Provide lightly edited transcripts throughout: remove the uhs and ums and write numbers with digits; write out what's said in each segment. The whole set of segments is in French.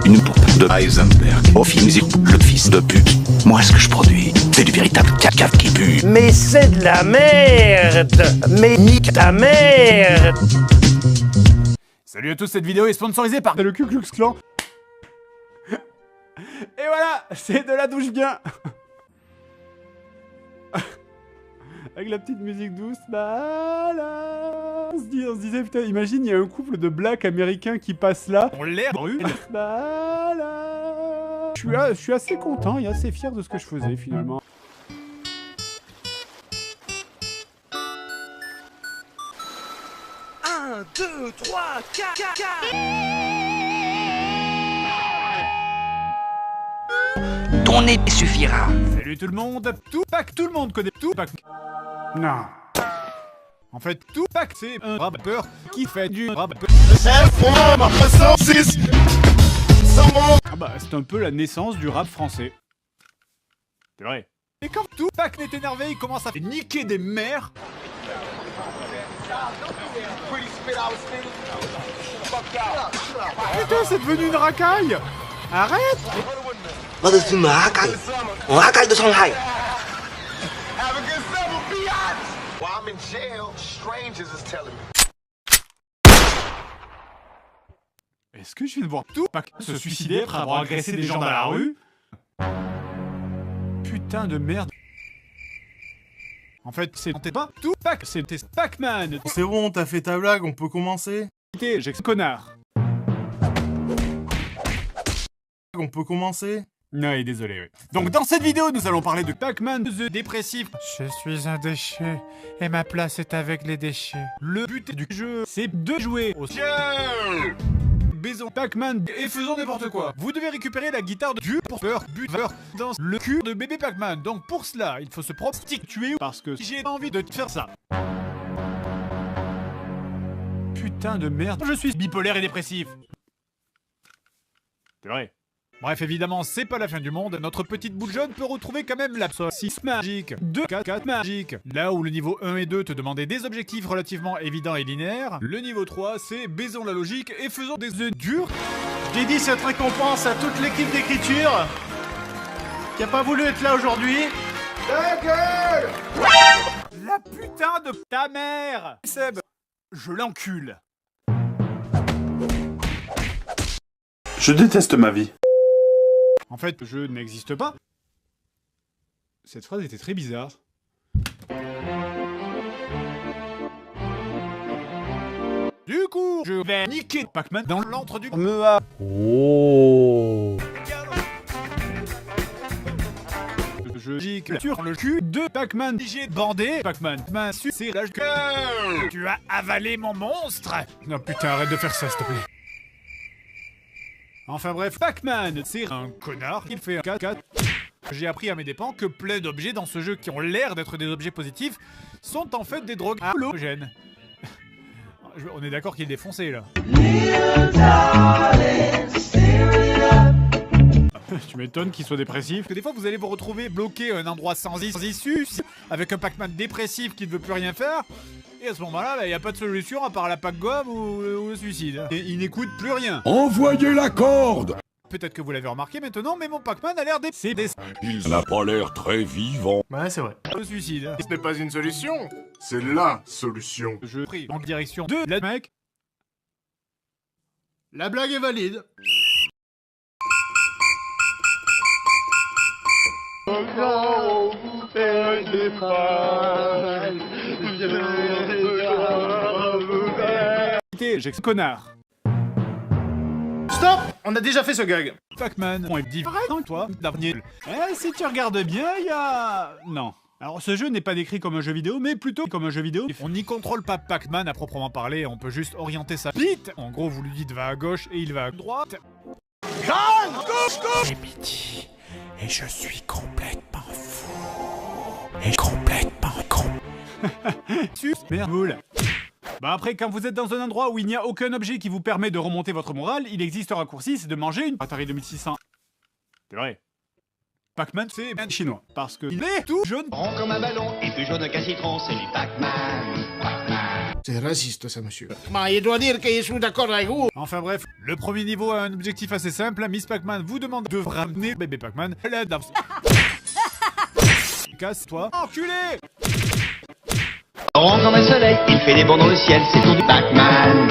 Une pompe de Heisenberg. Au musique, le fils de pute. Moi, ce que je produis, c'est du véritable caca qui pue. Mais c'est de la merde. Mais nique ta merde. Salut à tous, cette vidéo est sponsorisée par le Ku Klux Klan. Et voilà, c'est de la douche bien. Avec la petite musique douce, là. On se disait, putain, imagine, il y a un couple de blacks américains qui passent là. On l'air rue. Je suis assez content et assez fier de ce que je faisais finalement. Un, deux, trois, quatre. Ton nez suffira. Salut tout le monde. Tupac, tout le monde connaît Tupac. Non. En fait, Tupac, c'est un rappeur qui fait du rap. Ah bah, c'est un peu la naissance du rap français. C'est vrai. Et quand Tupac est énervé, il commence à niquer des mères. Putain, c'est devenu une racaille. Arrête. Est-ce que je viens de voir Tupac se suicider après avoir agressé des gens dans la rue? Putain de merde. En fait, c'est pas Tupac, c'était Pac-Man. C'est bon, t'as fait ta blague, on peut commencer? J'ai connard. On peut commencer? Non, et désolé, oui. Donc dans cette vidéo, nous allons parler de Pac-Man the dépressif. Je suis un déchet, et ma place est avec les déchets. Le but du jeu, c'est de jouer au baisons Pac-Man et faisons n'importe quoi. Vous devez récupérer la guitare de Dieu pour faire buteur dans le cul de bébé Pac-Man. Donc pour cela, il faut se prostituer parce que j'ai envie de faire ça. Putain de merde, je suis bipolaire et dépressif. C'est vrai. Bref, évidemment, c'est pas la fin du monde. Notre petite boule jaune peut retrouver quand même l'abscisse magique, 2, 4 magique. Là où le niveau 1 et 2 te demandaient des objectifs relativement évidents et linéaires, le niveau 3, c'est baisons la logique et faisons des œufs durs. Je dédie cette récompense à toute l'équipe d'écriture qui a pas voulu être là aujourd'hui. Ta gueule! La putain de ta mère! Seb, je l'encule. Je déteste ma vie. En fait, je n'existe pas. Cette phrase était très bizarre. Du coup, je vais niquer Pac-Man dans l'antre du... Oh. Je gicle sur le cul de Pac-Man. J'ai bandé. Pac-Man m'a sucé la gueule. Tu as avalé mon monstre. Non putain, arrête de faire ça, s'il te plaît. Enfin bref, Pac-Man, c'est un connard. Il fait un 4-4. J'ai appris à mes dépens que plein d'objets dans ce jeu qui ont l'air d'être des objets positifs sont en fait des drogues halogènes. On est d'accord qu'il est défoncé là. Tu m'étonnes qu'il soit dépressif. Que des fois vous allez vous retrouver bloqué à un endroit sans issue, avec un Pac-Man dépressif qui ne veut plus rien faire. Et à ce moment-là, il n'y a pas de solution à part la pac-gomme ou le suicide. Et il n'écoute plus rien. Envoyez la corde! Peut-être que vous l'avez remarqué maintenant, mais mon Pac-Man a l'air Il n'a pas l'air très vivant. Ouais, c'est vrai. le suicide. Ce n'est pas une solution, c'est LA solution. Je prie en direction de la mec. La blague est valide. J'ai connard. Stop! On a déjà fait ce gag. Pac-Man, on est différent toi, d'avenir. Si tu regardes bien, il y a... Non. Alors ce jeu n'est pas décrit comme un jeu vidéo, mais plutôt comme un jeu vidéo. On n'y contrôle pas Pac-Man à proprement parler, on peut juste orienter sa bite. En gros, vous lui dites va à gauche et il va à droite. C'est midi et je suis complètement fou. Et complètement con. Super boule. Bah après, quand vous êtes dans un endroit où il n'y a aucun objet qui vous permet de remonter votre morale, il existe un raccourci, c'est de manger une Atari 2600. C'est vrai. Pac-Man, c'est bien chinois. Parce que il est tout jaune. Rond comme un ballon et plus jaune qu'un citron, c'est du Pac-Man. Pac-Man. C'est raciste, ça, monsieur. Bah, il doit dire qu'il est d'accord avec vous. Enfin bref, le premier niveau a un objectif assez simple. Miss Pac-Man vous demande de ramener bébé Pac-Man à l'aide d'un... Casse-toi, enculé! Orange comme un soleil, il fait des bonds dans le ciel, c'est le tour du Pac-Man.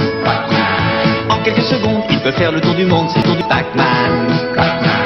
En quelques secondes, il peut faire le tour du monde, c'est le tour du Pac-Man.